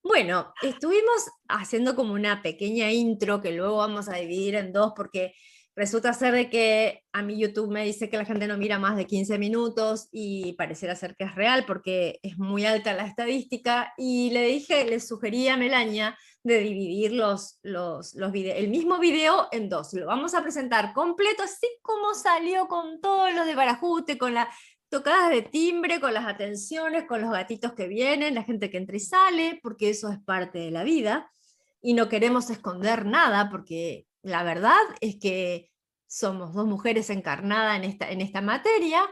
Bueno, estuvimos haciendo como una pequeña intro que luego vamos a dividir en dos porque resulta ser de que a mí YouTube me dice que la gente no mira más de 15 minutos y pareciera ser que es real porque es muy alta la estadística y le sugerí a Melania de dividir el mismo video en dos. Lo vamos a presentar completo así como salió con todo lo de Barajute, con la tocadas de timbre, con las atenciones, con los gatitos que vienen, la gente que entra y sale, porque eso es parte de la vida. Y no queremos esconder nada, porque la verdad es que somos dos mujeres encarnadas en esta materia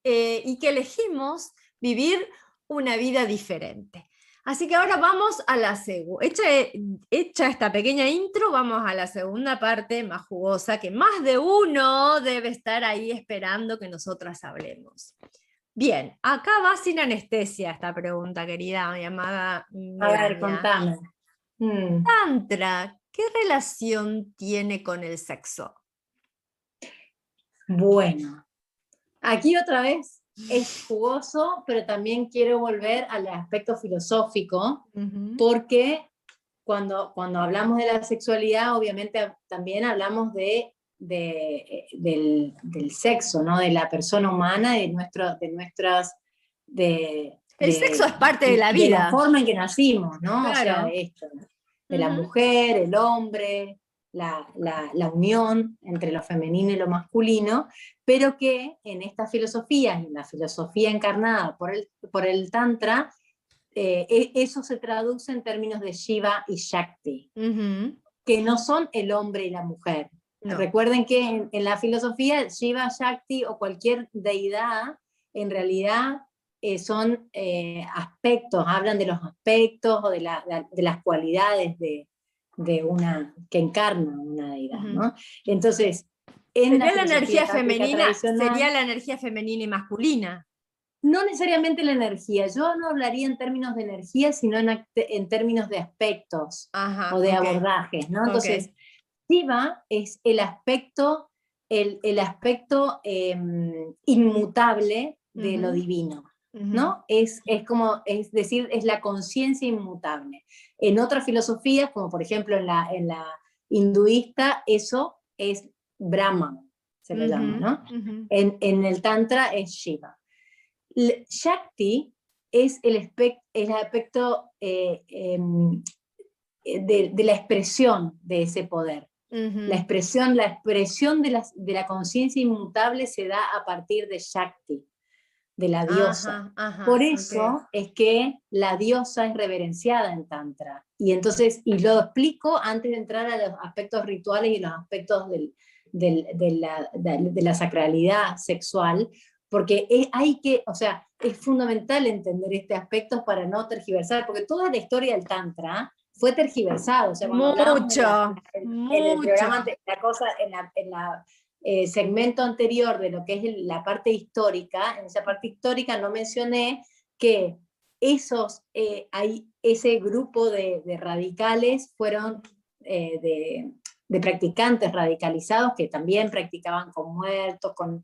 y que elegimos vivir una vida diferente. Así que ahora vamos a la segunda. Hecha esta pequeña intro, vamos a la segunda parte más jugosa, que más de uno debe estar ahí esperando que nosotras hablemos. Bien, acá va sin anestesia esta pregunta, querida, mi amada A ver, Melania. contame. Tantra, ¿qué relación tiene con el sexo? Bueno, aquí otra vez es jugoso, pero también quiero volver al aspecto filosófico, porque cuando hablamos de la sexualidad, obviamente también hablamos del sexo, ¿no? De la persona humana, El sexo es parte de la de la vida. forma en que nacimos, ¿no? O sea, Claro. de esto, de la mujer, el hombre, la unión entre lo femenino y lo masculino, pero que en estas filosofías, en la filosofía encarnada por el Tantra, eso se traduce en términos de Shiva y Shakti, que no son el hombre y la mujer. No. Recuerden que en la filosofía, Shiva, Shakti o cualquier deidad, en realidad son aspectos, hablan de los aspectos o de las cualidades de una que encarna una deidad, ¿no? Entonces, en la filosofía tántrica sería tradicional, la energía femenina y masculina. no necesariamente la energía, yo no hablaría en términos de energía, sino en términos de aspectos. Ajá, O de okay. abordajes, ¿no? Entonces, Shiva es el aspecto inmutable de lo divino, ¿no? Es decir, es la conciencia inmutable. En otras filosofías, como por ejemplo en la hinduista, eso es Brahman, se lo llama, ¿no? En el Tantra es Shiva. Shakti es el aspecto de la expresión de ese poder. La expresión de la conciencia inmutable se da a partir de Shakti, de la diosa. Por eso es que la diosa es reverenciada en Tantra. Y entonces, y lo explico antes de entrar a los aspectos rituales y los aspectos de la sacralidad sexual, porque es fundamental entender este aspecto para no tergiversar, porque toda la historia del Tantra fue tergiversado. O sea, cuando hablábamos en el programa, segmento anterior de lo que es la parte histórica, en esa parte histórica no mencioné que ese grupo de radicales fueron de practicantes radicalizados que también practicaban con muertos, con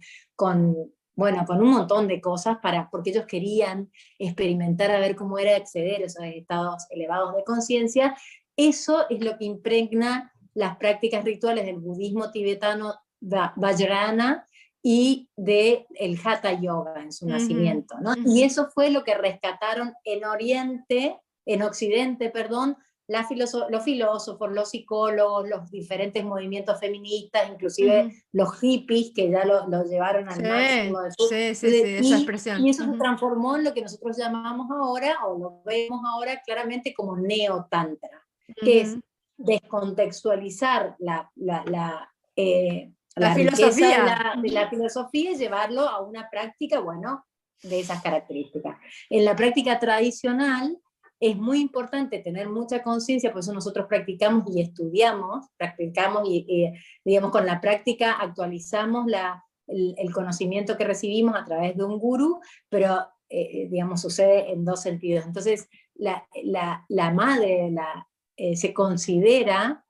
un montón de cosas, porque ellos querían experimentar a ver cómo era acceder a esos estados elevados de conciencia. Eso es lo que impregna las prácticas rituales del budismo tibetano Vajrayana y del Hatha Yoga en su nacimiento, ¿no? Y eso fue lo que rescataron en Occidente, los filósofos, los psicólogos, los diferentes movimientos feministas, inclusive los hippies que ya lo llevaron al máximo de su... esa expresión. Y eso se transformó en lo que nosotros llamamos ahora, o lo vemos ahora claramente como neotantra, que es descontextualizar la riqueza de la filosofía y llevarlo a una práctica, de esas características. En la práctica tradicional es muy importante tener mucha conciencia, por eso nosotros practicamos y estudiamos, digamos, con la práctica actualizamos el conocimiento que recibimos a través de un gurú, pero digamos, sucede en dos sentidos. Entonces, la madre se considera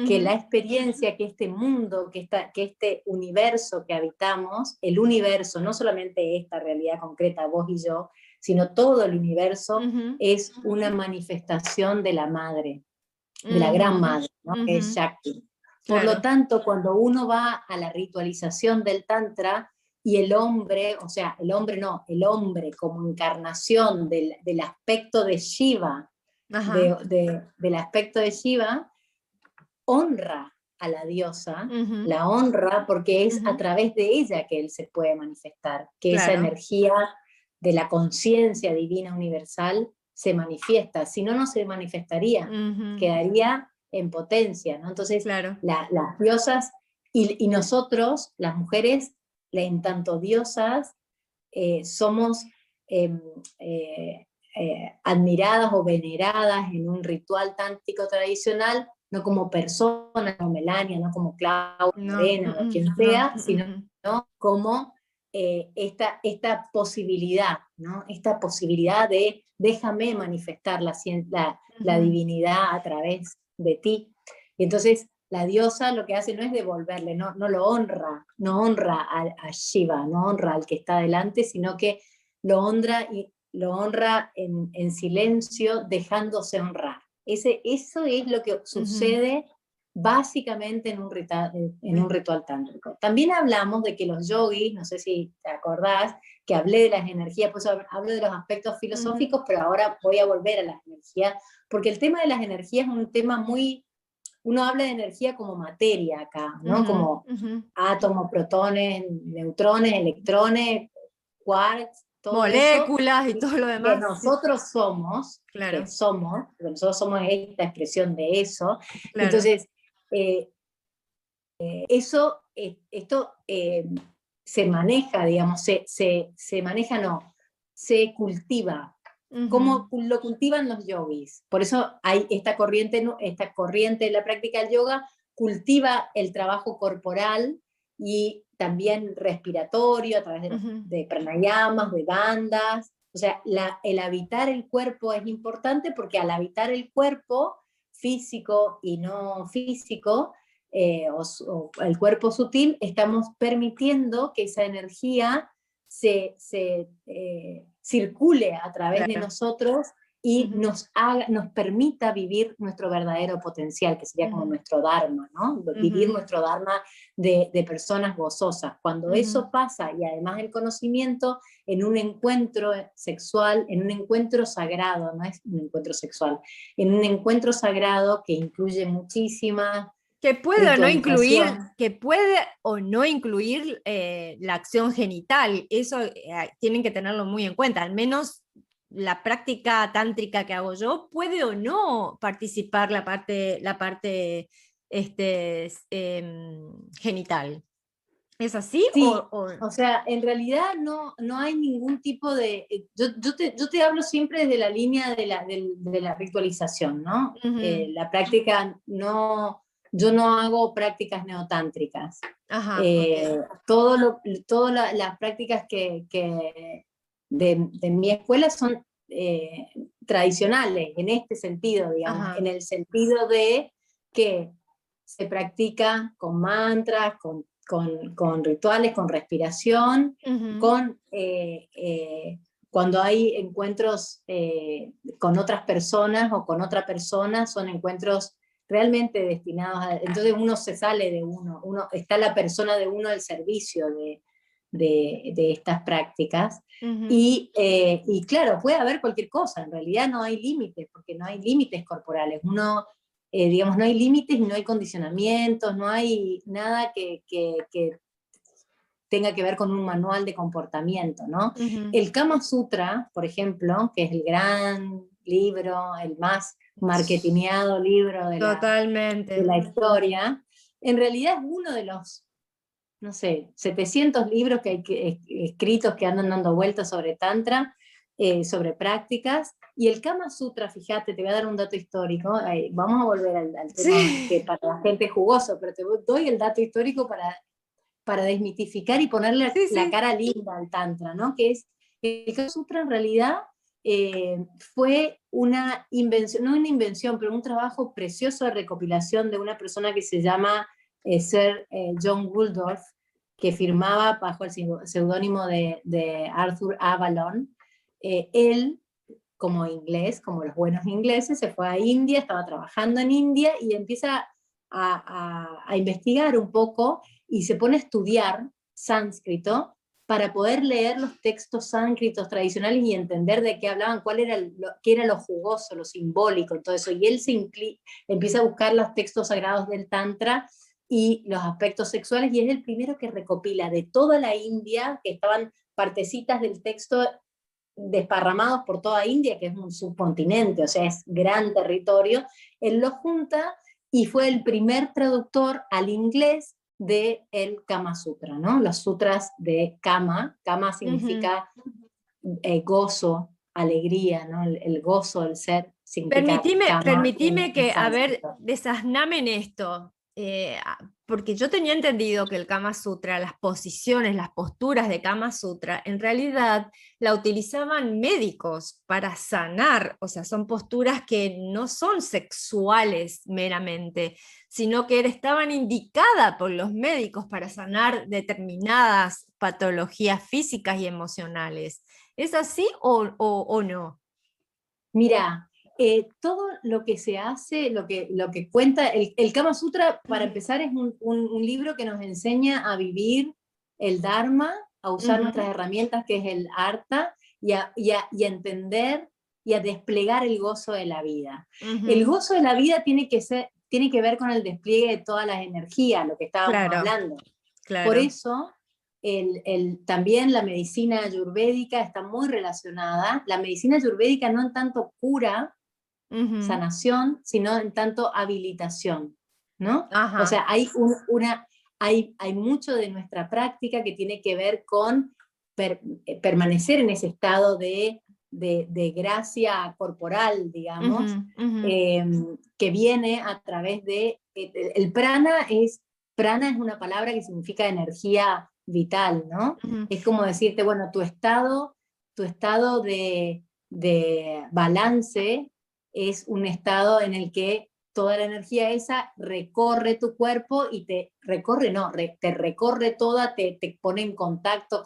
que la experiencia, que este mundo, que este universo que habitamos, el universo, no solamente esta realidad concreta, vos y yo, sino todo el universo Ujú, es una manifestación de la madre, de la gran ujú, madre, ¿no? Que es ujú, Shakti. Por lo claro. tanto, cuando uno va a la ritualización del Tantra y el hombre, o sea, el hombre no, el hombre como encarnación del aspecto de Shiva, Ajá. del aspecto de Shiva, honra a la diosa, Ujú, la honra porque es a ujú, través de ella que él se puede manifestar, que esa claro. energía de la conciencia divina universal se manifiesta, si no, no se manifestaría, Ujú, quedaría en potencia, ¿no? Entonces, claro. las diosas y nosotros, las mujeres, en tanto diosas, somos eh, eh, admiradas o veneradas en un ritual tántrico tradicional, no como personas, como Melania, no como Claudia, No, Morena o quien no, sea, sino como esta posibilidad, ¿no? Esta posibilidad de déjame manifestar la ujú, divinidad a través de ti. Y entonces la diosa lo que hace no es devolverle, no lo honra, no honra a Shiva, no honra al que está delante, sino que lo honra en silencio, dejándose honrar. Eso es lo que ujú, sucede básicamente en un mm, ritual tántrico. También hablamos de que los yogis, no sé si te acordás, que hablé de las energías, pues hablo de los aspectos ujú, filosóficos, pero ahora voy a volver a las energías, porque el tema de las energías es un tema muy, uno habla de energía como materia acá, ¿no? ujú, Como ujú. átomos, protones, neutrones, electrones, quarks, todo eso Moléculas y todo lo que demás, sí, nosotros somos, claro, porque nosotros somos esta expresión de eso. claro. Entonces, eh, eso, esto se maneja, digamos, se maneja, no, se cultiva. Ujú, ¿Cómo lo cultivan los yogis? Por eso hay esta corriente de la práctica del yoga, cultiva el trabajo corporal y también respiratorio a través ujú, de pranayamas, de bandas. O sea, el habitar el cuerpo es importante porque al habitar el cuerpo físico y no físico, o el cuerpo sutil, estamos permitiendo que esa energía circule a través de claro. nosotros y Ujú, nos permita vivir nuestro verdadero potencial, que sería como ujú, nuestro dharma, ¿no? Vivir ujú, nuestro dharma de personas gozosas. Cuando ujú. eso pasa, y además el conocimiento, en un encuentro sexual, en un encuentro sagrado, no es un encuentro sexual, en un encuentro sagrado que incluye muchísimas ritualización. Que puede o no incluir la acción genital. Eso tienen que tenerlo muy en cuenta. Al menos la práctica tántrica que hago yo puede o no participar la parte genital. ¿Es así Sí, o... o sea, en realidad no hay ningún tipo de... Yo te hablo siempre desde la línea de la ritualización, ¿no? Ujú, La práctica no... Yo no hago prácticas neotántricas. ajá, ok. Eh, todas las prácticas de mi escuela son tradicionales en este sentido, digamos, en Ajá. el sentido de que se practica con mantras, con rituales, con respiración, Ujú, con cuando hay encuentros con otras personas o con otra persona, son encuentros realmente destinados a... Entonces uno se sale de uno está la persona de uno al servicio de estas prácticas. ujú, Y claro, puede haber cualquier cosa, en realidad no hay límites, porque no hay límites corporales. Digamos, no hay límites y no hay condicionamientos, no hay nada que tenga que ver con un manual de comportamiento, ¿no? ujú. El Kama Sutra, por ejemplo, que es el gran libro, el más marketingado libro de Totalmente. la historia, en realidad es uno de los, no sé, 700 libros escritos que andan dando vueltas sobre Tantra, sobre prácticas. Y el Kama Sutra, fíjate, te voy a dar un dato histórico, vamos a volver al tema que Sí, para la gente es jugoso, pero te doy el dato histórico para desmitificar y ponerle sí, la sí. cara linda al Tantra, ¿no? Que es, el Kama Sutra en realidad fue una invención, no una invención, pero un trabajo precioso de recopilación de una persona que se llama Sir John Waldorf, que firmaba bajo el seudónimo de Arthur Avalon, él, como inglés, como los buenos ingleses, se fue a India, estaba trabajando en India y empieza a investigar un poco y se pone a estudiar sánscrito para poder leer los textos sánscritos tradicionales y entender de qué hablaban, qué era lo jugoso, lo simbólico, todo eso. Y él empieza a buscar los textos sagrados del Tantra y los aspectos sexuales, y es el primero que recopila de toda la India, que estaban partecitas del texto desparramados por toda India, que es un subcontinente, o sea, es gran territorio. Él lo junta y fue el primer traductor al inglés del Kama Sutra, ¿no? Los sutras de Kama. Kama significa gozo, alegría, ¿no? El gozo del ser significa Kama Permitime en que, a ver, sánscrito. desasname en esto, porque yo tenía entendido que el Kama Sutra, las posiciones, las posturas de Kama Sutra, en realidad la utilizaban médicos para sanar, o sea, son posturas que no son sexuales meramente, sino que estaban indicadas por los médicos para sanar determinadas patologías físicas y emocionales. ¿Es así o no? Mira, todo lo que se hace, lo que cuenta, el Kama Sutra, para empezar, es un libro que nos enseña a vivir el Dharma, a usar Ujú, nuestras herramientas, que es el Artha, y a entender y a desplegar el gozo de la vida. El ujú. gozo de la vida tiene que ver con el despliegue de todas las energías, lo que estábamos Claro, hablando. Por claro. eso, también la medicina ayurvédica está muy relacionada. La medicina ayurvédica no en tanto cura, Ujú. sanación, sino en tanto habilitación, ¿no? O Ajá. sea, hay mucho de nuestra práctica que tiene que ver con permanecer en ese estado de gracia corporal, Ujú, digamos, ujú, eh, que viene a través de... El prana es una palabra que significa energía vital, ¿no? ujú. Es como decirte, bueno, tu estado de balance es un estado en el que toda la energía esa recorre tu cuerpo y te recorre, no, te recorre toda, te pone en contacto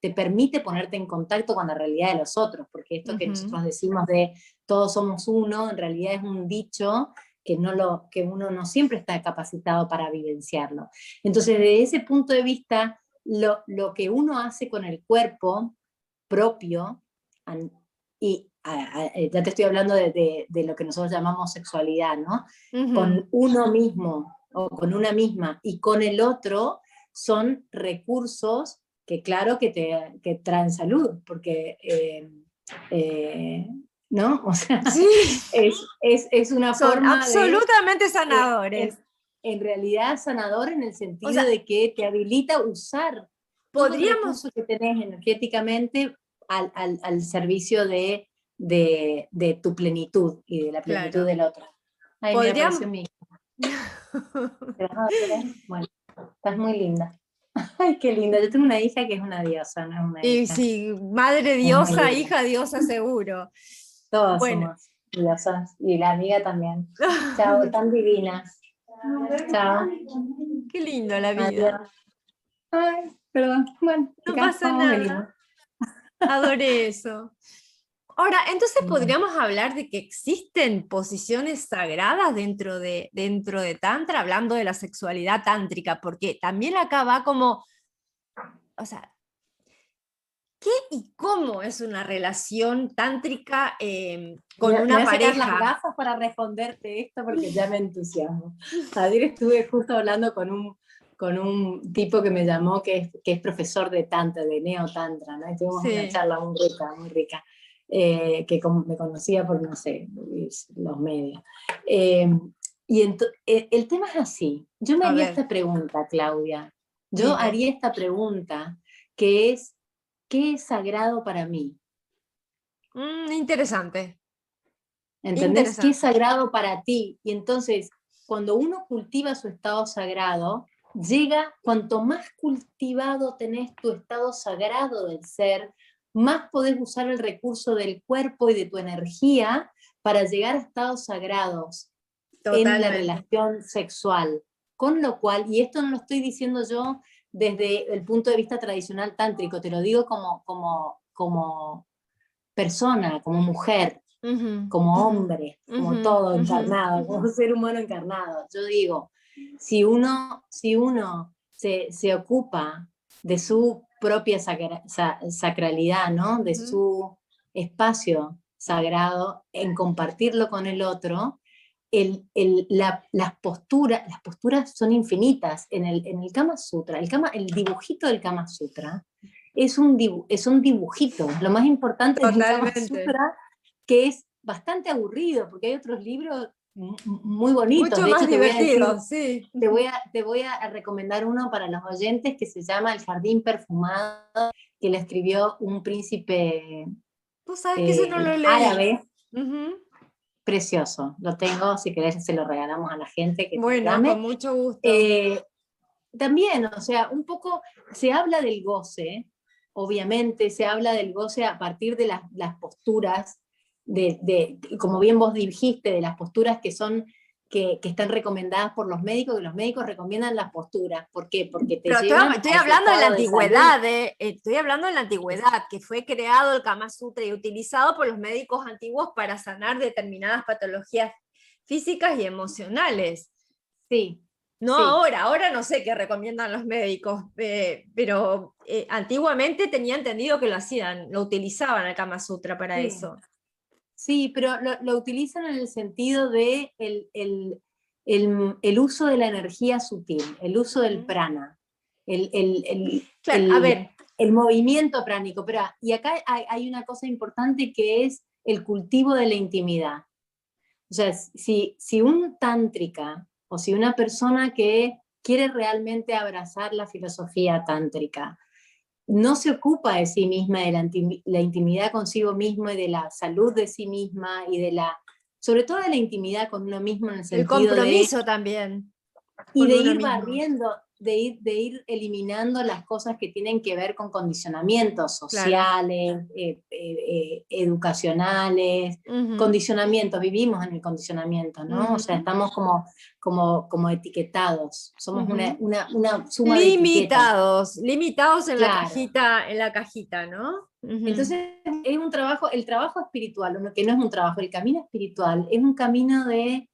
te permite ponerte en contacto con la realidad de los otros, porque esto que Ujú. nosotros decimos de todos somos uno, en realidad es un dicho que uno no siempre está capacitado para vivenciarlo. Entonces, desde ese punto de vista, lo que uno hace con el cuerpo propio, y ya te estoy hablando de lo que nosotros llamamos sexualidad, ¿no? Ujú. Con uno mismo o con una misma y con el otro son recursos que claro que traen salud, porque, ¿no? O sea, Sí, es una son forma de, absolutamente eh, sanadores. en realidad sanador en el O sentido sea, de que te habilita a usar todo el podríamos, recurso que tenés energéticamente al servicio de tu plenitud y de la plenitud claro, del otro. Ay, mira, apareció podríamos. mi hija. ¿Te vas a ver? Bueno, estás muy linda. Ay, qué linda. Yo tengo una hija que es una diosa, no es una Y hija. sí, madre Es muy diosa, linda. hija diosa, seguro. Todas Bueno, somos diosas. Y la amiga también. Chao, tan divinas. Chao. qué lindo la vida. Adiós. Ay, perdón. Bueno, No acá pasa vamos, venimos. nada. Adoré eso. Ahora, entonces podríamos hablar de que existen posiciones sagradas dentro de Tantra, hablando de la sexualidad tántrica, porque también acá va como, o sea, ¿qué y cómo es una relación tántrica con Me una voy a sacar las pareja? gafas para responderte esto porque ya me entusiasmo. Ayer estuve justo hablando con un tipo que me llamó que es profesor de Tantra, de Neo Tantra, ¿no? Y tuvimos una Sí. charla muy rica, me conocía por, no sé, los medios. Eh, el tema es así. Yo me A haría ver, esta pregunta, Claudia. Yo dime. haría esta pregunta que es, ¿qué es sagrado para mí? Interesante, ¿Entendés? ¿Qué es interesante. sagrado para ti? Y entonces, cuando uno cultiva su estado sagrado, cuanto más cultivado tenés tu estado sagrado del ser, más podés usar el recurso del cuerpo y de tu energía para llegar a estados sagrados en la Totalmente. relación sexual. Con lo cual, y esto no lo estoy diciendo yo desde el punto de vista tradicional tántrico, te lo digo como persona, como mujer, Ujú, como ujú, hombre, como ujú, todo ujú, encarnado, ujú. como ser humano encarnado. Yo digo, si uno se ocupa de su propia sacralidad, ¿no? De Ujú. su espacio sagrado, en compartirlo con el otro, las posturas son infinitas. En el Kama Sutra, el dibujito del Kama Sutra es un dibujito. Lo más importante del Kama Totalmente. Sutra, que es bastante aburrido, porque hay otros libros muy bonitos. Mucho De más hecho, te voy a decir, divertido, sí. te voy a recomendar uno para los oyentes que se llama El Jardín Perfumado, que le escribió un príncipe Vos sabés que ese no lo leí. árabe. Ujú. Precioso, lo tengo, si querés se lo regalamos a la gente que te Bueno, con llame. mucho gusto. Eh, También, o sea, un poco se habla del goce, obviamente se habla del goce a partir de las posturas, como bien vos dijiste, de las posturas que están recomendadas por los médicos, que los médicos recomiendan las posturas. ¿Por qué? Porque te Pero llevan estoy a ese hablando de la estado de salud. antigüedad, estoy hablando de la antigüedad, que fue creado el Kama Sutra y utilizado por los médicos antiguos para sanar determinadas patologías físicas y emocionales. Sí, No sí, ahora, ahora no sé qué recomiendan los médicos, pero antiguamente tenía entendido que lo hacían, lo utilizaban el Kama Sutra para sí. eso. Sí, pero lo utilizan en el sentido de el uso de la energía sutil, el uso del Ujú. prana, el, el- el- Claro, a el- ver, el movimiento pránico. Y acá hay una cosa importante, que es el cultivo de la intimidad. O sea, si un tántrica, o si una persona que quiere realmente abrazar la filosofía tántrica, no se ocupa de sí misma, de la intimidad consigo mismo, y de la salud de sí misma, sobre todo de la intimidad con uno mismo, en el el sentido de compromiso también y con de uno ir mismo, barriendo, de ir eliminando las cosas que tienen que ver con condicionamientos claro. sociales, educacionales, Ujú, condicionamientos. Vivimos en el condicionamiento, ¿no? O sea, ujú, estamos como etiquetados, somos una, ujú. una, una suma de etiquetas. Limitados Claro. en la cajita, ¿no? Ujú. Entonces, es un trabajo, el trabajo espiritual, que no es un trabajo, el camino espiritual es un camino de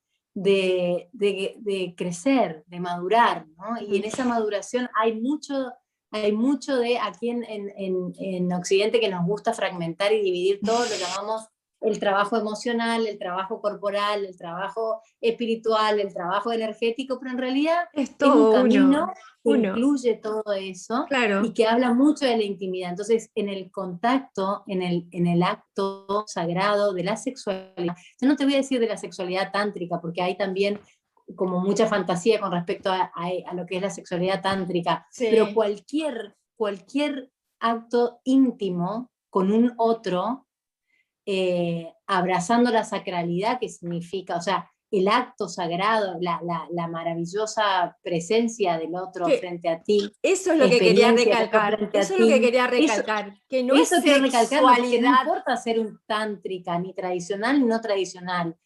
crecer, de madurar, ¿no? Y Ujú. en esa maduración hay mucho de aquí en Occidente, que nos gusta fragmentar y dividir todo. Lo llamamos el trabajo emocional, el trabajo corporal, el trabajo espiritual, el trabajo energético, pero en realidad Es es un todo camino uno, que uno, incluye todo eso y claro. que habla mucho de la intimidad. Entonces, en el contacto, en el acto sagrado de la sexualidad, yo no te voy a decir de la sexualidad tántrica, porque hay también como mucha fantasía con respecto a lo que es la sexualidad tántrica, pero Sí. cualquier acto íntimo con un otro, abrazando la sacralidad, que significa, o sea, el acto sagrado, la maravillosa presencia del otro Que frente a ti, eso es lo que quería experiencia del otro recalcar, frente a eso es lo que ti. quería Eso, recalcar, que no es eso quiero recalcarlo, porque no sexualidad. importa ser un tántrica, ni tradicional ni no tradicional.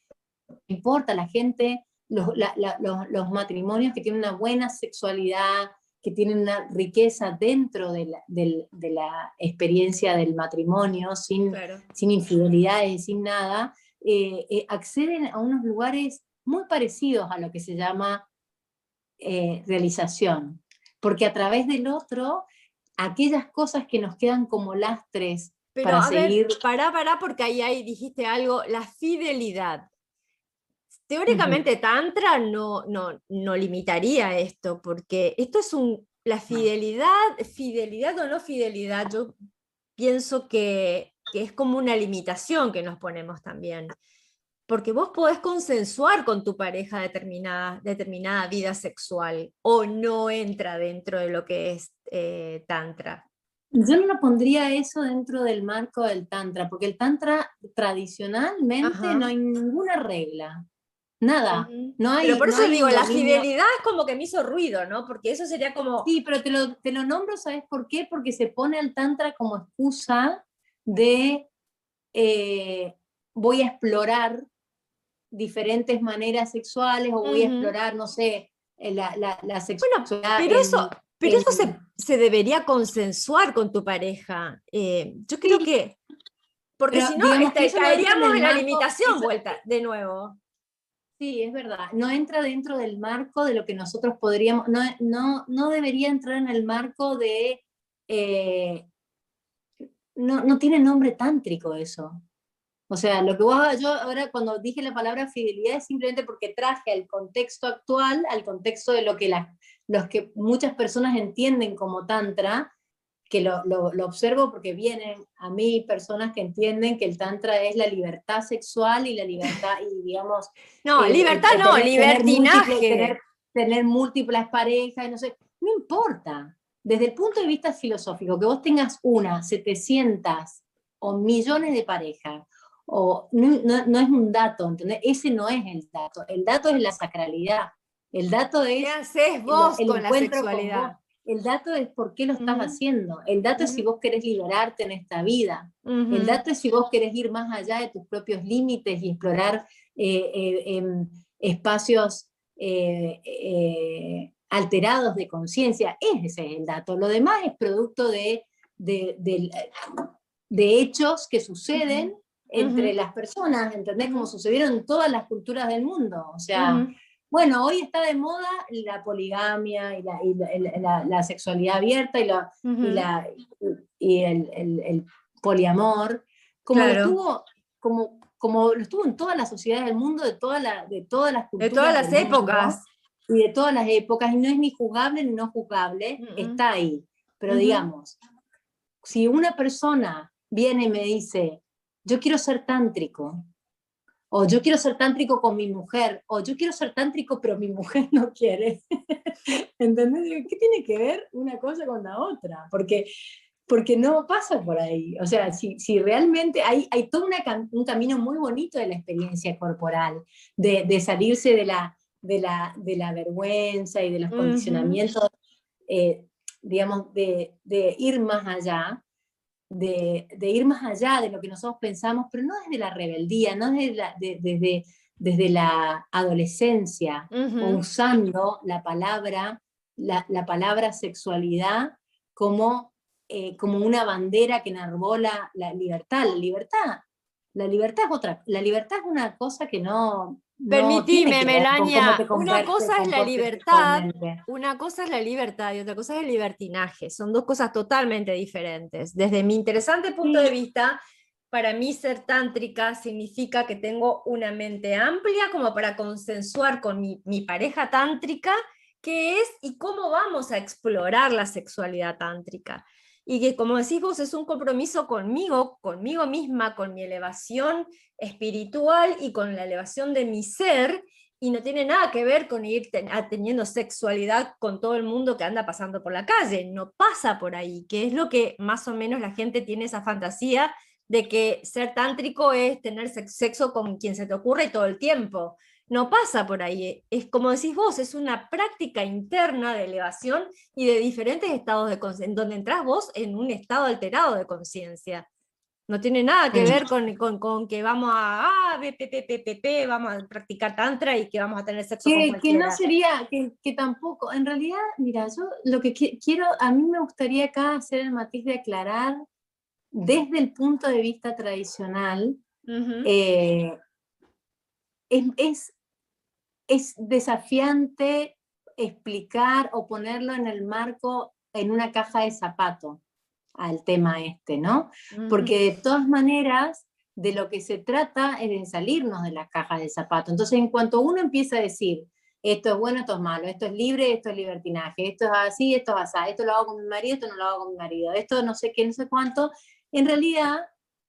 No importa, la gente, los matrimonios que tienen una buena sexualidad, que tienen una riqueza dentro de la experiencia del matrimonio, Claro. sin infidelidades, sin nada, acceden a unos lugares muy parecidos a lo que se llama realización. Porque a través del otro, aquellas cosas que nos quedan como lastres Pero para a ver, seguir. pará, porque ahí dijiste algo, la fidelidad. Ujú. Teóricamente Tantra no limitaría esto, porque esto es la fidelidad o no fidelidad, yo pienso que es como una limitación que nos ponemos también, porque vos podés consensuar con tu pareja determinada vida sexual o no entra dentro de lo que es Tantra. Yo no lo pondría eso dentro del marco del Tantra, porque el Tantra tradicionalmente no Ajá. hay ninguna regla, nada. Ujú. No Pero hay, por no eso hay digo, un la dominio. fidelidad es como que me hizo ruido, ¿no? Porque eso sería como, Sí, pero te lo nombro, ¿sabes por qué? Porque se pone al Tantra como excusa de eh, voy a explorar diferentes maneras sexuales, o voy a ujú. explorar, no sé, la Bueno, sexualidad en, pero en. eso se debería consensuar con tu pareja. Yo creo Sí, que Porque Pero si no, digamos que eso no entra en caeríamos el en la marco, limitación eso, vuelta de nuevo. sí, es verdad, no entra dentro del marco de lo que nosotros podríamos, no debería entrar en el marco de, no tiene nombre tántrico eso. O sea, lo que yo ahora cuando dije la palabra fidelidad es simplemente porque traje al contexto actual, al contexto de lo que, los que muchas personas entienden como tantra, que lo observo porque vienen a mí personas que entienden que el tantra es la libertad sexual y la libertad, y digamos, No, libertad no, libertinaje. tener múltiples parejas, y no sé, no importa. Desde el punto de vista filosófico, que vos tengas 700 o millones de parejas, no es un dato, ¿entendés? Ese no es el dato es la sacralidad, el dato ¿Qué es haces vos el con la encuentro con vos. sexualidad? El dato es por qué lo estás Ujú, haciendo. El dato es si ujú, vos querés liberarte en esta vida. El ujú. dato es si vos querés ir más allá de tus propios límites y explorar espacios alterados de conciencia. Ese es el dato. Lo demás es producto de, de, de hechos que suceden Ujú, entre ujú, las personas, ¿entendés? Como ujú, sucedieron en todas las culturas del mundo. O sea, ujú. bueno, hoy está de moda la poligamia y la sexualidad abierta y, Ujú. la, y el poliamor, como lo Claro, estuvo, como lo estuvo en todas las sociedades del mundo, de todas las de todas culturas las del mundo épocas. y de todas las épocas, y no es ni juzgable ni no juzgable, Ujú, está ahí. Pero ujú. digamos, si una persona viene y me dice, yo quiero ser tántrico, o yo quiero ser tántrico con mi mujer, o yo quiero ser tántrico pero mi mujer no quiere, ¿entendés? Digo, ¿qué tiene que ver una cosa con la otra? Porque no pasa por ahí. O sea, si realmente hay todo un camino muy bonito de la experiencia corporal, de salirse de la vergüenza y de los Ujú. condicionamientos, eh, digamos, de ir más allá, de ir más allá de lo que nosotros pensamos, pero no desde la rebeldía, no desde la adolescencia, o Ujú. usando la palabra sexualidad como, como una bandera que enarbola la libertad. La libertad es otra, la libertad es una cosa que no tiene Permitime, que ver con cómo Melania, te comportes, sexualmente. una cosa es la libertad y otra cosa es el libertinaje. Son dos cosas totalmente diferentes. Desde mi interesante punto de Sí, vista, para mí ser tántrica significa que tengo una mente amplia como para consensuar con mi pareja tántrica qué es y cómo vamos a explorar la sexualidad tántrica. Y que, como decís vos, es un compromiso conmigo, conmigo misma, con mi elevación espiritual y con la elevación de mi ser, y no tiene nada que ver con ir teniendo sexualidad con todo el mundo que anda pasando por la calle, no pasa por ahí, que es lo que más o menos la gente tiene esa fantasía de que ser tántrico es tener sexo con quien se te ocurre todo el tiempo. No pasa por ahí, es como decís vos, es una práctica interna de elevación y de diferentes estados de conciencia, en donde entras vos en un estado alterado de conciencia. No tiene nada que ver con que vamos vamos a practicar tantra y que vamos a tener sexo con que no cualquiera. sería, que tampoco, en realidad, mira, yo lo que quiero, a mí me gustaría acá hacer el matiz de aclarar desde el punto de vista tradicional, Ujú, eh, es, es, es desafiante explicar o ponerlo en el marco, en una caja de zapato al tema este, ¿no? ujú. Porque de todas maneras, de lo que se trata es de salirnos de la caja de zapato. Entonces, en cuanto uno empieza a decir, esto es bueno, esto es malo, esto es libre, esto es libertinaje, esto es así, esto es así, esto lo hago con mi marido, esto no lo hago con mi marido, esto no sé qué, no sé cuánto, en realidad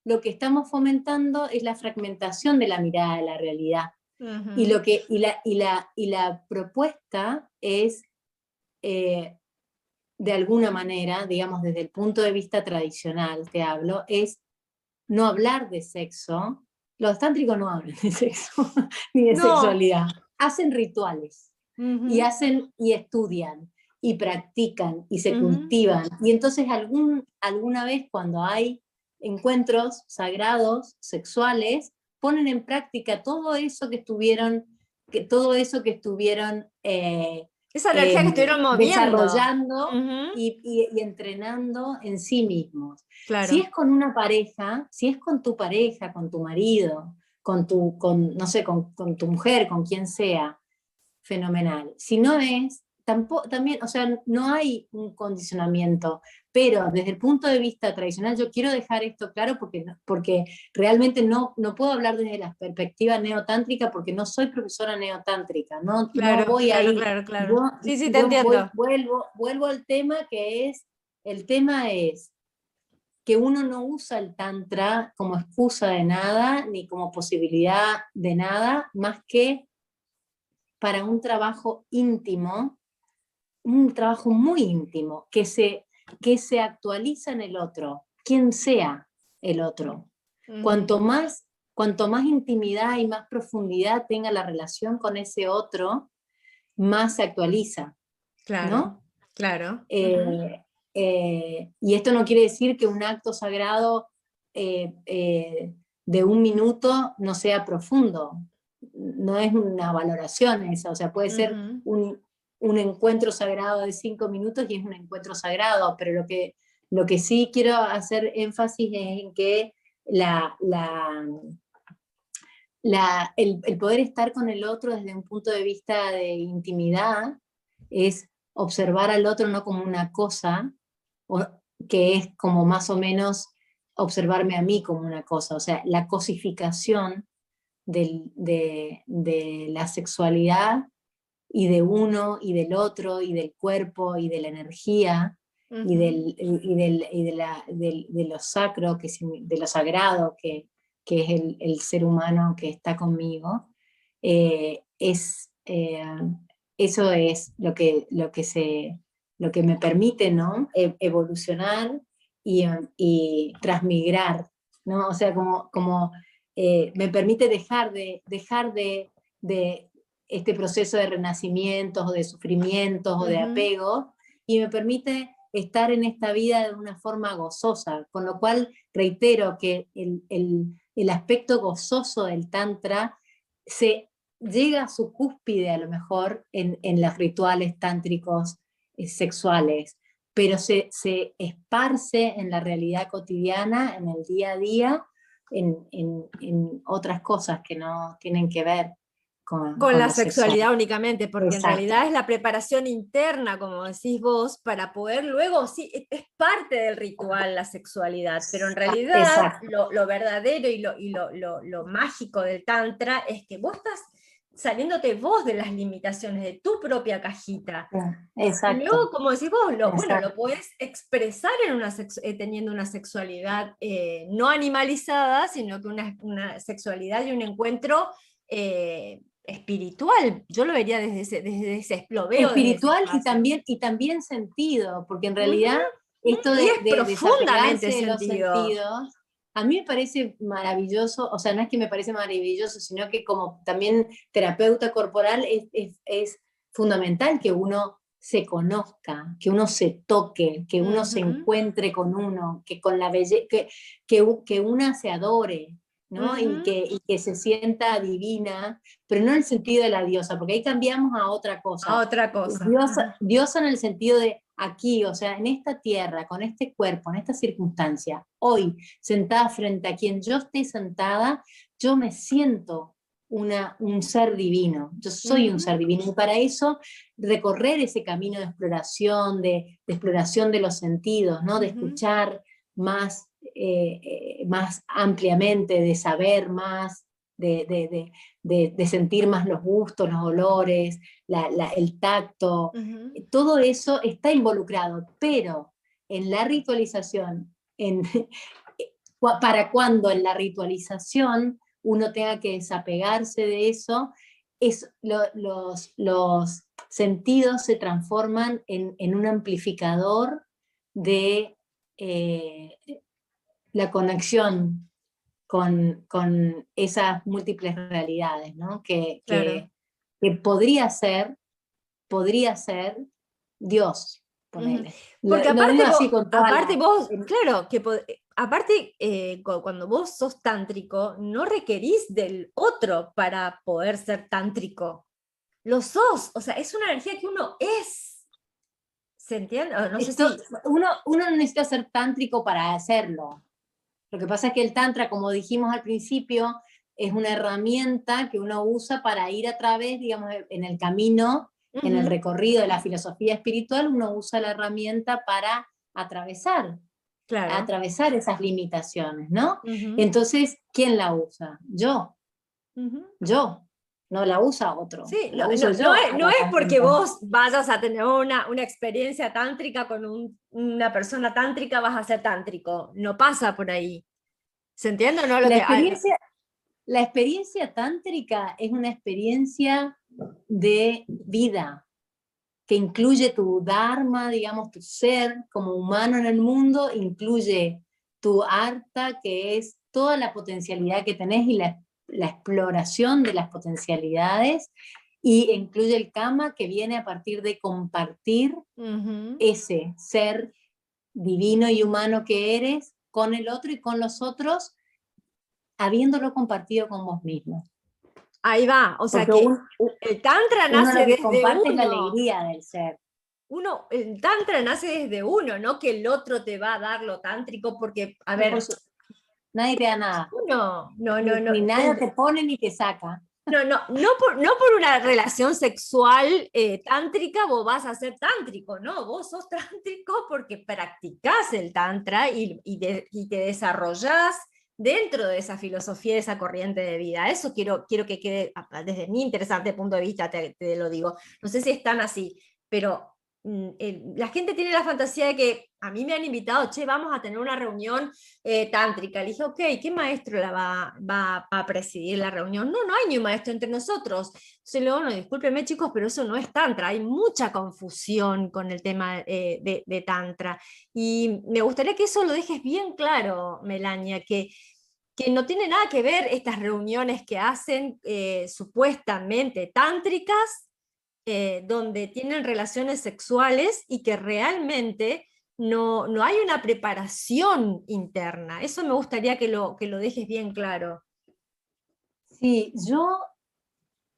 lo que estamos fomentando es la fragmentación de la mirada de la realidad. Y, Ujú. lo que, y la propuesta es, eh, de alguna manera, digamos, desde el punto de vista tradicional, te hablo, es no hablar de sexo. Los tántricos no hablan de sexo ni de No. sexualidad. Hacen rituales y Ujú, hacen y estudian y practican y se ujú, cultivan. Y entonces alguna vez cuando hay encuentros sagrados, sexuales, ponen en práctica todo eso que estuvieron Esa energía que estuvieron moviendo. desarrollando Ujú, y entrenando en sí mismos. Si claro, es con una pareja, si es con tu pareja, con tu marido, no sé, con tu mujer, con quien sea, fenomenal. Si no es, tampoco, también, o sea, no hay un condicionamiento, pero desde el punto de vista tradicional, yo quiero dejar esto claro porque realmente no puedo hablar desde la perspectiva neotántrica porque no soy profesora neotántrica, no claro, voy claro, ahí. claro, Yo, claro. Sí, sí, te yo entiendo. vuelvo al tema el tema es que uno no usa el tantra como excusa de nada, ni como posibilidad de nada, más que para un trabajo muy íntimo, que se actualiza en el otro, quien sea el otro. Ujú, Cuanto más, cuanto más intimidad y más profundidad tenga la relación con ese otro, más se actualiza, claro, ¿no? claro. Ujú, Eh, y esto no quiere decir que un acto sagrado eh, eh, de un minuto no sea profundo. No es una valoración esa, o sea, puede ser ujú. un encuentro sagrado de 5 minutos y es un encuentro sagrado, pero lo que sí quiero hacer énfasis es en que la, la, el poder estar con el otro desde un punto de vista de intimidad es observar al otro no como una cosa, o, que es como más o menos observarme a mí como una cosa, o sea, la cosificación de la sexualidad y de uno y del otro y del cuerpo y de la energía Ujú, de lo sacro, de lo sagrado que es el ser humano que está conmigo, eh, es, eh, eso es lo que me permite, ¿no? Evolucionar y transmigrar, ¿no? O sea, me permite de este proceso de renacimientos o de sufrimientos o de ujú. apego y me permite estar en esta vida de una forma gozosa, con lo cual reitero que el aspecto gozoso del Tantra se llega a su cúspide a lo mejor en los rituales tántricos sexuales, pero se esparce en la realidad cotidiana, en el día a día, en otras cosas que no tienen que ver Con con la lo sexual. sexualidad únicamente, porque en Exacto, realidad es la preparación interna, como decís vos, para poder luego, sí, es parte del ritual la sexualidad, pero en realidad exacto, lo verdadero lo mágico del tantra es que vos estás saliéndote vos de las limitaciones de tu propia cajita. Y luego, exacto, como decís vos, bueno, lo exacto. podés expresar en teniendo una sexualidad no animalizada, sino que una sexualidad y un encuentro espiritual. Yo lo vería lo veo desde ese Espiritual espacio. y también sentido, porque en Ujú, realidad ujú. esto Y es de profundamente desapegarse de los sentido. sentidos, a mí me parece maravilloso, o sea, no es que me parece maravilloso, sino que como también terapeuta corporal es fundamental que uno se conozca, que uno se toque, que uno se Ujú, encuentre con uno, que con la belleza, que una se adore, ¿no? ujú. Y que se sienta divina, pero no en el sentido de la diosa, porque ahí cambiamos a otra A cosa. otra cosa. Ujú. Diosa en el sentido de aquí, o sea, en esta tierra, con este cuerpo, en esta circunstancia, hoy, sentada frente a quien yo esté sentada, yo me siento un ser divino, yo soy un Ujú, ser divino, y para eso recorrer ese camino de exploración, de exploración de los sentidos, ¿no? De ujú, escuchar más, más ampliamente, de saber más, de sentir más los gustos, los olores, el tacto, ujú. todo eso está involucrado, pero en la ritualización, para cuando en la ritualización uno tenga que desapegarse de eso, los sentidos se transforman en un amplificador de eh, la conexión con esas múltiples realidades, ¿no? Claro. Que podría ser Dios, Ujú. ponele. Porque Lo digo así con toda aparte la... vos, claro, aparte cuando vos sos tántrico, no requerís del otro para poder ser tántrico. lo sos, o sea, es una energía que uno es. ¿Se entiende? No sé si... Uno no necesita ser tántrico para hacerlo. Lo que pasa es que el tantra, como dijimos al principio, es una herramienta que uno usa para ir a través, digamos, en el camino, en el recorrido de la filosofía espiritual, uno usa la herramienta para atravesar, Claro. atravesar esas limitaciones, ¿no? Ujú, Entonces, ¿quién la usa? ujú. Yo, no la usa otro, Sí, la uso yo a no la es porque herramienta. vos vayas a tener una experiencia tántrica con una persona tántrica, vas a ser tántrico. No pasa por ahí. ¿Se entiende o no lo La que... experiencia, la experiencia tántrica es una experiencia de vida, que incluye tu dharma, digamos, tu ser como humano en el mundo, incluye tu arta, que es toda la potencialidad que tenés y la exploración de las potencialidades, y incluye el kama, que viene a partir de compartir Ujú. ese ser divino y humano que eres con el otro y con los otros, habiéndolo compartido con vos mismo. Ahí va, o sea Porque que el tantra uno nace lo que desde comparte es la uno. alegría del ser. El tantra nace desde uno, no que el otro te va a dar lo tántrico, porque, a No, por ver, su, nadie te da nada. uno, no, Ni nada te pone ni te saca. no por una relación sexual tántrica vos vas a ser tántrico, no, vos sos tántrico porque practicás el tantra y te desarrollás dentro de esa filosofía, de esa corriente de vida. Eso quiero que quede, desde mi interesante punto de vista, te lo digo. No sé si es tan así, pero la gente tiene la fantasía de que a mí me han invitado, che, vamos a tener una reunión tántrica. Le dije, ok, ¿qué maestro va a presidir la reunión? No hay ni un maestro entre nosotros. Entonces, luego, no, discúlpeme chicos, pero eso no es tantra. Hay mucha confusión con el tema de tantra. Y me gustaría que eso lo dejes bien claro, Melania, que no tiene nada que ver estas reuniones que hacen supuestamente tántricas, donde tienen relaciones sexuales y que realmente no hay una preparación interna. Eso me gustaría que lo dejes bien claro. Sí, yo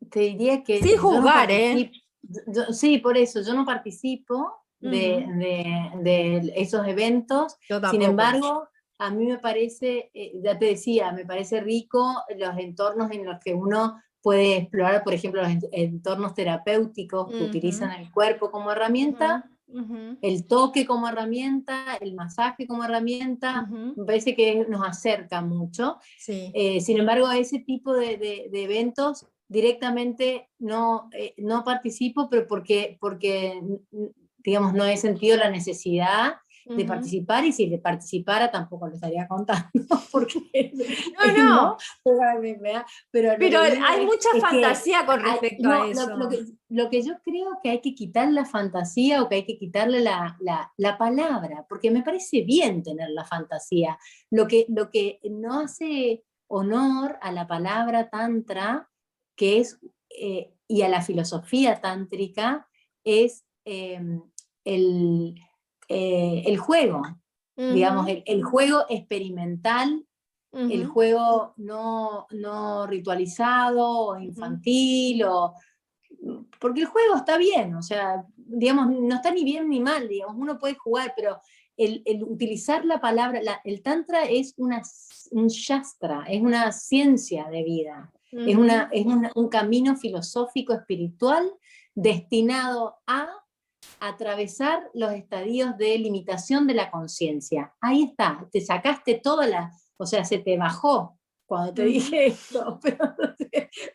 te diría que Sin yo no juzgar, ¿eh? participo, sí, por eso, yo no participo Ujú. de esos eventos. Yo Sin tampoco. embargo, a mí me parece, ya te decía, me parece rico los entornos en los que uno puede explorar, por ejemplo, los entornos terapéuticos que Ujú, utilizan el cuerpo como herramienta, ujú, ujú, el toque como herramienta, el masaje como herramienta. ujú. Me parece que nos acerca mucho. Sí. Sin embargo, a ese tipo de eventos directamente no participo, pero porque, digamos, no he sentido la necesidad de Ujú. participar, y si le participara tampoco lo estaría contando, porque No, no, no, pero lo pero que digo hay mucha es que fantasía con respecto a no, eso. lo que yo creo que hay que quitar la fantasía, o que hay que quitarle la palabra, porque me parece bien tener la fantasía. Lo que no hace honor a la palabra tantra, que es, y a la filosofía tántrica, es el juego, digamos, Ujú, el juego experimental, el ujú, juego no ritualizado o ujú. infantil, porque el juego está bien, o sea, digamos, no está ni bien ni mal, digamos, uno puede jugar, pero el utilizar la palabra, el tantra es un shastra, es una ciencia de vida, Ujú. es un camino filosófico espiritual destinado a atravesar los estadios de limitación de la conciencia. Ahí está, te sacaste toda o sea, se te bajó cuando te Ujú. dije esto, pero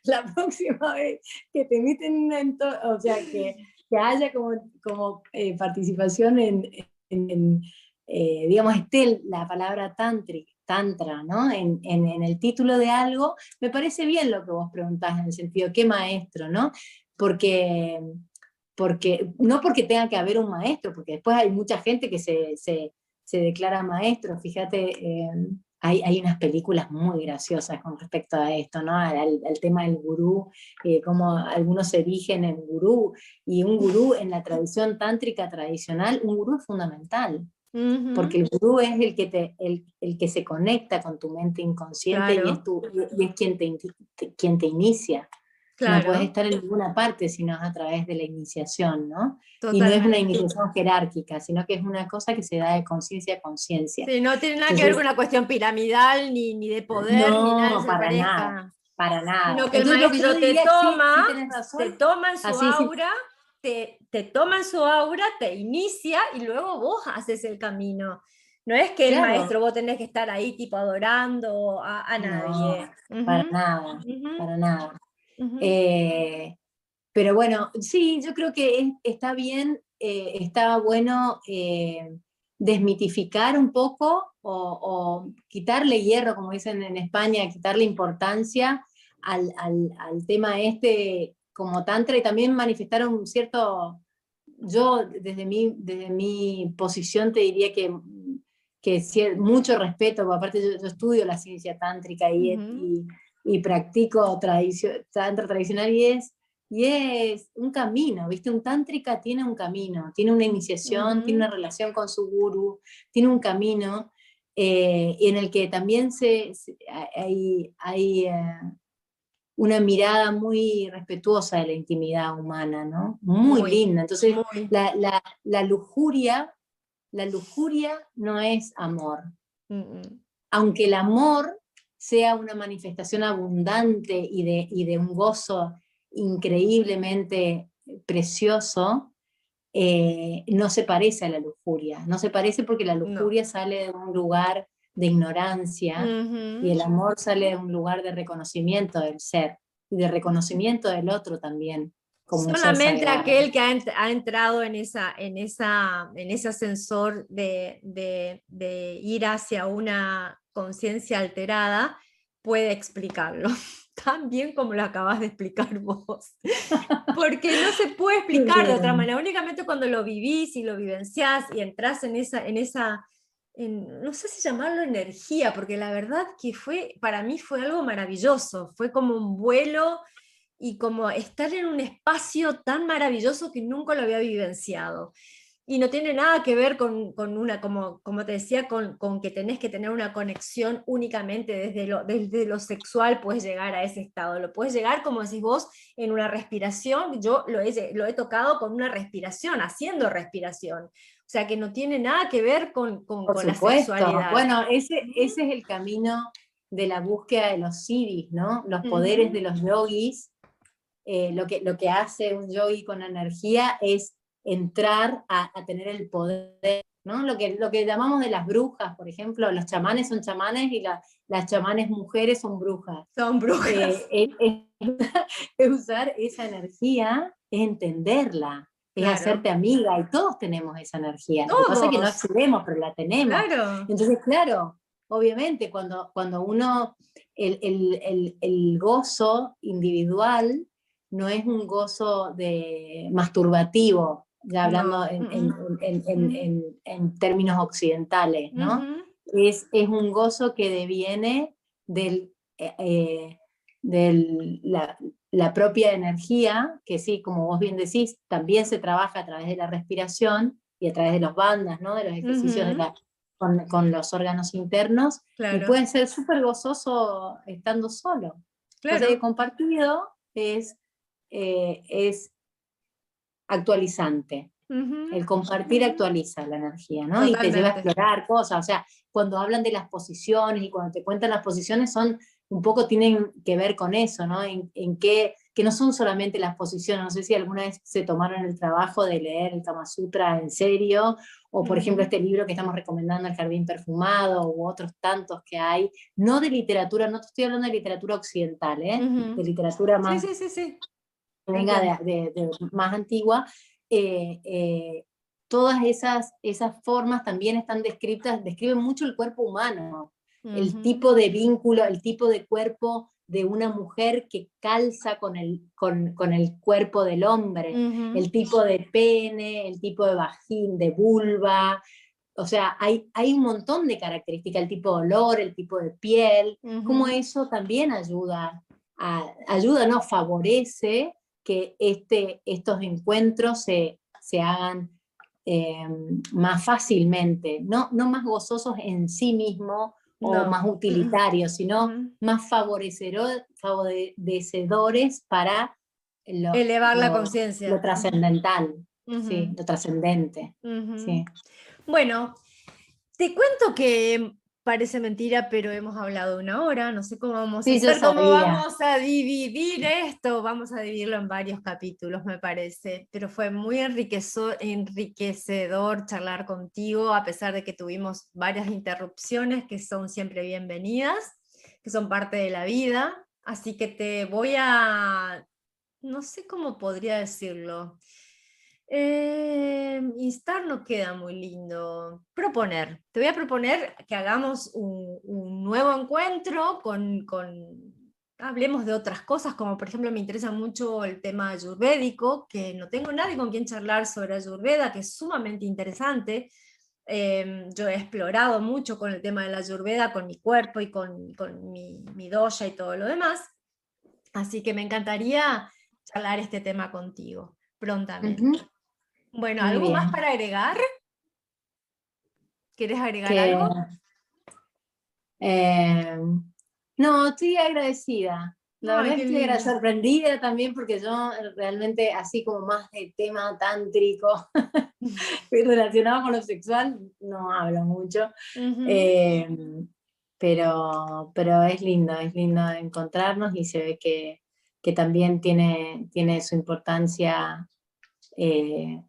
la próxima vez que te meten en una o sea, que haya como participación digamos, esté la palabra tantra, ¿no? En el título de algo, me parece bien lo que vos preguntás, en el sentido, ¿qué maestro, no? Porque no porque tenga que haber un maestro, porque después hay mucha gente que se declara maestro. Fíjate, hay unas películas muy graciosas con respecto a esto, ¿no? Al tema del gurú, cómo algunos se erigen en gurú, y un gurú en la tradición tántrica tradicional, un gurú es fundamental, porque Ujú. el gurú es el que se conecta con tu mente inconsciente, y es, Claro. y es quien te inicia. no puedes Claro, estar en ninguna parte si no es a través de la iniciación, ¿no? Y no es una totalmente. iniciación jerárquica, sino que es una cosa que se da de conciencia a conciencia. Sí, no tiene nada que ver con Entonces, una cuestión piramidal, ni de poder, ni nada que no, se para nada, parezca, para nada. sino que el Entonces lo que yo maestro diría, sí, sí tenés te razón, toma en su así sí, aura, te toma en su aura, te inicia y luego vos haces el camino. No es que el claro, maestro vos tenés que estar ahí tipo adorando a no, nadie. para Ujú, nada, ujú, para nada. ujú, Eh, pero bueno, sí, yo creo que está bien, está bueno desmitificar un poco o quitarle hierro, como dicen en España, quitarle importancia al tema este como tantra y también manifestar un cierto, yo desde mi posición te diría que mucho respeto, porque aparte yo estudio la ciencia tántrica ujú, y practico tantra tradicional y es un camino, ¿viste? Un tántrica tiene un camino, tiene una iniciación, tiene ujú. una relación con su guru, tiene un camino en el que también hay una mirada muy respetuosa de la intimidad humana, ¿no? Muy Muy, linda. Entonces, muy. la lujuria no es amor, Mm, aunque el amor sea una manifestación abundante y de un gozo increíblemente precioso, no se parece a la lujuria. No se parece porque la no. lujuria sale de un lugar de ignorancia y Ujú. el amor sale de un lugar de reconocimiento del ser y de reconocimiento del otro también como un ser Solamente sagrado. aquel que ha entrado en ese ascensor de ir hacia una conciencia alterada puede explicarlo, tan bien como lo acabas de explicar vos. Porque no se puede Qué explicar de otra bien. manera, únicamente cuando lo vivís y lo vivenciás y entras no sé si llamarlo energía, porque la verdad que para mí fue algo maravilloso, fue como un vuelo y como estar en un espacio tan maravilloso que nunca lo había vivenciado. Y no tiene nada que ver con una, como te decía, con que tenés que tener una conexión únicamente desde lo sexual, puedes llegar a ese estado. Lo puedes llegar, como decís vos, en una respiración. Yo lo he tocado con una respiración, haciendo respiración. O sea que no tiene nada que ver Por con la supuesto. sexualidad. Bueno, ese Ujú, es el camino de la búsqueda de los siddhis, ¿no? Los poderes de ujú, los yogis. Lo que hace un yogi con energía es entrar a tener el poder, ¿no? Lo que llamamos de las brujas, por ejemplo, los chamanes son chamanes y las chamanes mujeres son brujas. son brujas. Es usar esa energía, es entenderla, es Claro. hacerte amiga y todos tenemos esa energía. Lo que pasa es que no Todos. accedemos, pero la tenemos. Claro. Entonces, claro, obviamente cuando uno, el gozo individual no es un gozo masturbativo, ya hablando No. en términos occidentales, ¿no? Ujú. Es un gozo que deviene del, la propia energía, que sí, como vos bien decís, también se trabaja a través de la respiración y a través de los bandas, ¿no? De los ejercicios Ujú. con los órganos internos, y Claro, puede ser súper gozoso estando solo. Pasa que claro. compartido es actualizante. Ujú. El compartir actualiza la energía, ¿no? Y te lleva a Totalmente. explorar cosas. O sea, cuando hablan de las posiciones y cuando te cuentan las posiciones, un poco tienen que ver con eso, ¿no? En que no son solamente las posiciones. No sé si alguna vez se tomaron el trabajo de leer el Kama Sutra en serio, o por ejemplo Ujú. este libro que estamos recomendando, El Jardín Perfumado, u otros tantos que hay. No de literatura, no te estoy hablando de literatura occidental, ¿eh? De Ujú. literatura Sí, más sí, sí, sí. venga Entiendo. más antigua, eh, eh, todas esas formas también están describen mucho el cuerpo humano, el Ujú. tipo de vínculo, el tipo de cuerpo de una mujer que calza con el cuerpo del hombre, Ujú. el tipo de pene, el tipo de vagín, de vulva, o sea, hay un montón de características, el tipo de olor, el tipo de piel, como Ujú. eso también ayuda, no, favorece que estos encuentros se hagan eh, más fácilmente, no más gozosos en sí mismo o No. más utilitarios, sino Ujú. más favorecedores para lo, Elevar la lo, lo conciencia. Ujú, trascendental, sí, ujú, lo trascendente, ujú. sí. Bueno, te cuento que parece mentira, pero hemos hablado una hora, no sé cómo vamos a Sí, yo hacer, cómo sabía. vamos a dividir esto, vamos a dividirlo en varios capítulos, me parece, pero fue muy enriquecedor charlar contigo, a pesar de que tuvimos varias interrupciones que son siempre bienvenidas, que son parte de la vida, así que te voy a, no sé cómo podría decirlo. Instar no queda muy lindo. Proponer. Te voy a proponer que hagamos un nuevo encuentro hablemos de otras cosas, como por ejemplo me interesa mucho el tema ayurvédico, que no tengo nadie con quien charlar sobre Ayurveda, que es sumamente interesante. Yo he explorado mucho con el tema de la Ayurveda, con mi cuerpo y con mi dosha y todo lo demás. Así que me encantaría charlar este tema contigo Ujú, prontamente. Bueno, muy ¿algo más bien. para agregar? ¿Quieres agregar Que, algo? eh, no, estoy agradecida. La Ay, verdad que qué estoy lindo. sorprendida también porque yo realmente, así como más de tema tántrico y relacionado con lo sexual, no hablo mucho. Ujú, Eh, pero es lindo encontrarnos y se ve que también tiene su importancia el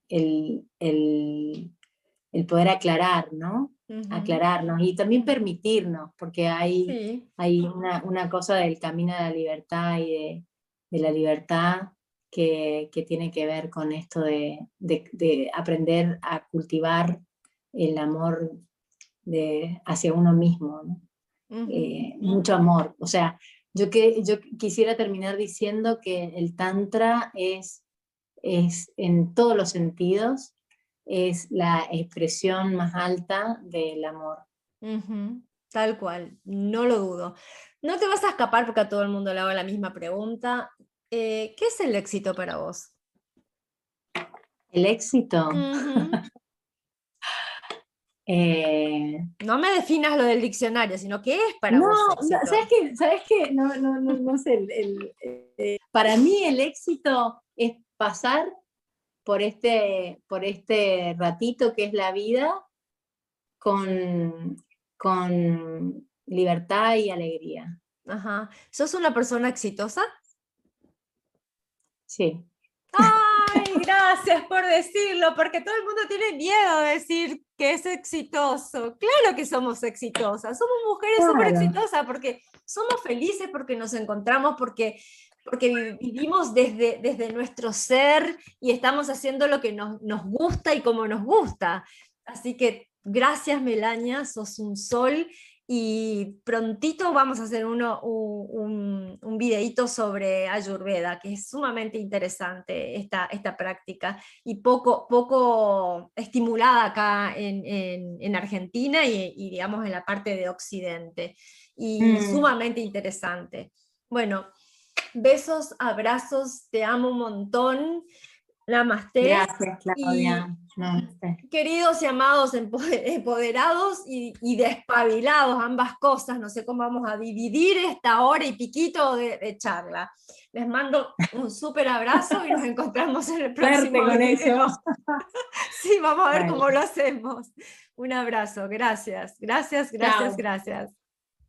poder aclarar, ¿no? ujú. Aclararnos y también permitirnos, porque Sí. hay una cosa del camino de la libertad y de la libertad que tiene que ver con esto de aprender a cultivar el amor hacia uno mismo, ¿no? Ujú, Mucho amor. O sea, yo quisiera terminar diciendo que el Tantra es en todos los sentidos, es la expresión más alta del amor. ujú. Tal cual, no lo dudo. No te vas a escapar porque a todo el mundo le hago la misma pregunta. ¿Qué es el éxito para vos? El éxito, Ujú. eh, No me definas lo del diccionario, sino qué es para no, vos ¿sabes éxito. qué? ¿Sabes qué? No sé, para mí el éxito es pasar por este ratito que es la vida con, con libertad y alegría. Ajá. ¿Sos una persona exitosa? Sí. Ay, gracias por decirlo, porque todo el mundo tiene miedo de decir que es exitoso. Claro que somos exitosas, somos mujeres súper Claro. exitosas porque somos felices, porque nos encontramos, porque vivimos desde nuestro ser y estamos haciendo lo que nos gusta y como nos gusta. Así que gracias, Melania, sos un sol y prontito vamos a hacer un videíto sobre Ayurveda, que es sumamente interesante esta práctica y poco estimulada acá en Argentina digamos en la parte de Occidente, y Mm, sumamente interesante. Bueno, besos, abrazos, te amo un montón, namaste, gracias, y Claudia. No, sí. queridos y amados empoderados y despabilados, ambas cosas, no sé cómo vamos a dividir esta hora y piquito de charla. Les mando un súper abrazo y nos encontramos en el Suerte próximo con eso. video. Sí, vamos a ver Bueno, cómo lo hacemos. Un abrazo, gracias, gracias, gracias, chao. gracias.